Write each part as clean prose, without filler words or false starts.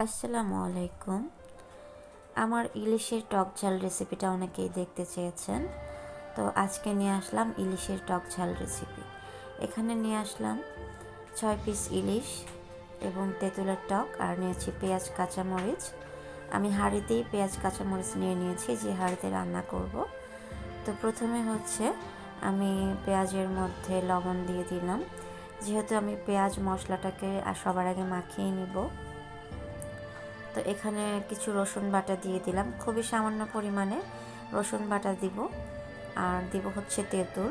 আসসালামু আলাইকুম। আমার ইলিশের টক ঝাল রেসিপিটা অনেকেই দেখতে চেয়েছেন, তো আজকে নিয়ে আসলাম ইলিশের টক ঝাল রেসিপি। এখানে নিয়ে আসলাম 6 পিস ইলিশ এবং তেঁতুলের টক, আর নিয়েছি পেঁয়াজ কাঁচামরিচ। আমি হাঁড়িতেই পেঁয়াজ কাঁচামরিচ নিয়ে নিয়েছি, যে হাঁড়িতে রান্না করব। তো প্রথমে আমি পেঁয়াজের মধ্যে লবণ দিয়ে দিলাম, যেহেতু আমি পেঁয়াজ মশলাটাকে সবার আগে মাখিয়ে নিব। তো এখানে কিছু রসুন বাটা দিয়ে দিলাম, খুবই সামান্য পরিমাণে রসুন বাটা দিব। আর দিব তেঁতুল।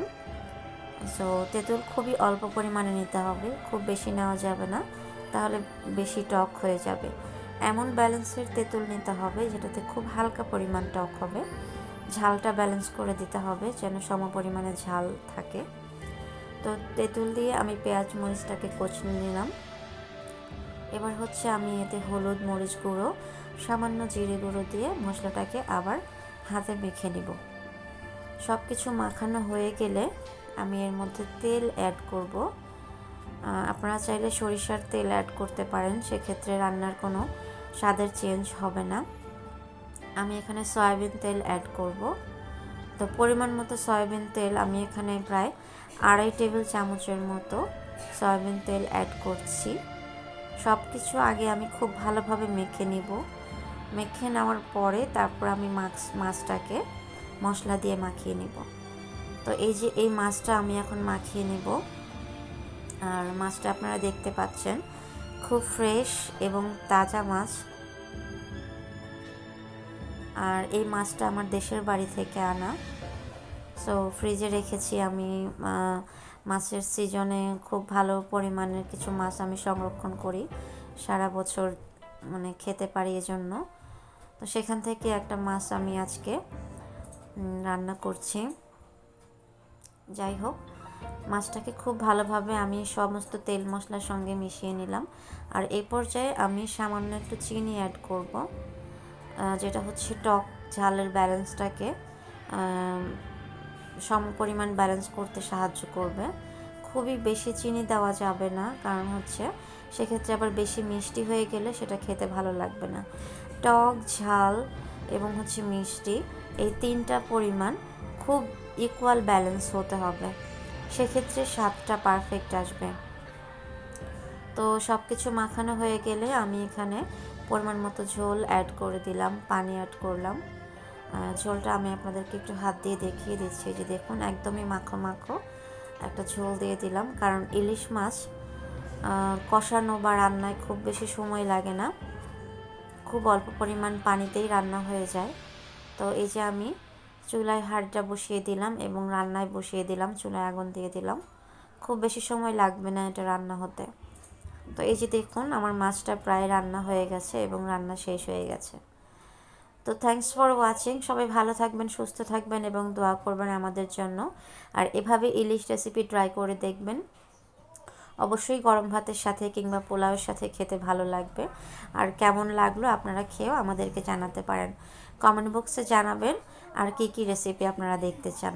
তেঁতুল খুবই অল্প পরিমাণে নিতে হবে, খুব বেশি নেওয়া যাবে না, তাহলে বেশি টক হয়ে যাবে। এমন ব্যালেন্সের তেঁতুল নিতে হবে যেটাতে খুব হালকা পরিমাণ টক হবে। ঝালটা ব্যালেন্স করে দিতে হবে, যেন সম পরিমাণে ঝাল থাকে। তো তেঁতুল দিয়ে আমি পেঁয়াজ মরিচটাকে কচলে নিলাম। এবার আমি এতে হলুদ, মরিচ গুঁড়ো, সামান্য জিরে গুঁড়ো দিয়ে মশলাটাকে আবার হাতে মেখে নিব। সব কিছু মাখানো হয়ে গেলে আমি এর মধ্যে তেল অ্যাড করব। আপনারা চাইলে সরিষার তেল অ্যাড করতে পারেন, সেক্ষেত্রে রান্নার কোনো স্বাদের চেঞ্জ হবে না। আমি এখানে সয়াবিন তেল অ্যাড করব। তো পরিমাণ মতো সয়াবিন তেল আমি এখানে প্রায় 2.5 টেবিল চামচের মতো সয়াবিন তেল অ্যাড করছি। সব কিছু আগে আমি খুব ভালোভাবে মেখে নিব। মেখে নেওয়ার পরে তারপর আমি মাছটাকে মশলা দিয়ে মাখিয়ে নিব। তো এই মাছটা আমি এখন মাখিয়ে নিব। আর মাছটা আপনারা দেখতে পাচ্ছেন, খুব ফ্রেশ এবং তাজা মাছ। আর এই মাছটা আমার দেশের বাড়ি থেকে আনা। ফ্রিজে রেখেছি আমি। মাছের সিজনে খুব ভালো পরিমাণের কিছু মাছ আমি সংরক্ষণ করি, সারা বছর খেতে পারি এজন্য। তো সেখান থেকে একটা মাছ আমি আজকে রান্না করছি। যাই হোক, মাছটাকে খুব ভালোভাবে আমি সমস্ত তেল মশলার সঙ্গে মিশিয়ে নিলাম। আর এই পর্যায়ে আমি সামান্য একটু চিনি অ্যাড করব, যেটা টক ঝালের ব্যালেন্সটাকে সম পরিমাণ ব্যালেন্স করতে সাহায্য করবে। খুবই বেশি চিনি দেওয়া যাবে না, কারণ সেক্ষেত্রে আবার বেশি মিষ্টি হয়ে গেলে সেটা খেতে ভালো লাগবে না। টক, ঝাল এবং মিষ্টি, এই তিনটা পরিমাণ খুব ইকুয়াল ব্যালেন্স হতে হবে, সেক্ষেত্রে স্বাদটা পারফেক্ট আসবে। তো সব কিছু মাখানো হয়ে গেলে আমি এখানে পরিমাণ মতো ঝোল অ্যাড করে দিলাম, পানি অ্যাড করলাম। ঝোলটা আমি আপনাদেরকে একটু হাত দিয়ে দেখিয়ে দিচ্ছি, যে দেখুন একদমই মাখো মাখো একটা ঝোল দিয়ে দিলাম। কারণ ইলিশ মাছ কষানো বা রান্নায় খুব বেশি সময় লাগে না, খুব অল্প পরিমাণ পানিতেই রান্না হয়ে যায়। তো আমি চুলায় হাঁড়িটা বসিয়ে দিলাম এবং রান্নায় বসিয়ে দিলাম, চুলায় আগুন দিয়ে দিলাম। খুব বেশি সময় লাগবে না এটা রান্না হতে। তো দেখুন আমার মাছটা প্রায় রান্না হয়ে গেছে এবং রান্না শেষ হয়ে গেছে। তো থ্যাঙ্কস ফর ওয়াচিং। সবাই ভালো থাকবেন, সুস্থ থাকবেন এবং দোয়া করবেন আমাদের জন্য। আর এভাবে ইলিশ রেসিপি ট্রাই করে দেখবেন, অবশ্যই গরম ভাতের সাথে কিংবা পোলাওয়ের সাথে খেতে ভালো লাগবে। আর কেমন লাগলো আপনারা খেয়েও আমাদেরকে জানাতে পারেন, কমেন্ট বক্সে জানাবেন আর কি রেসিপি আপনারা দেখতে চান।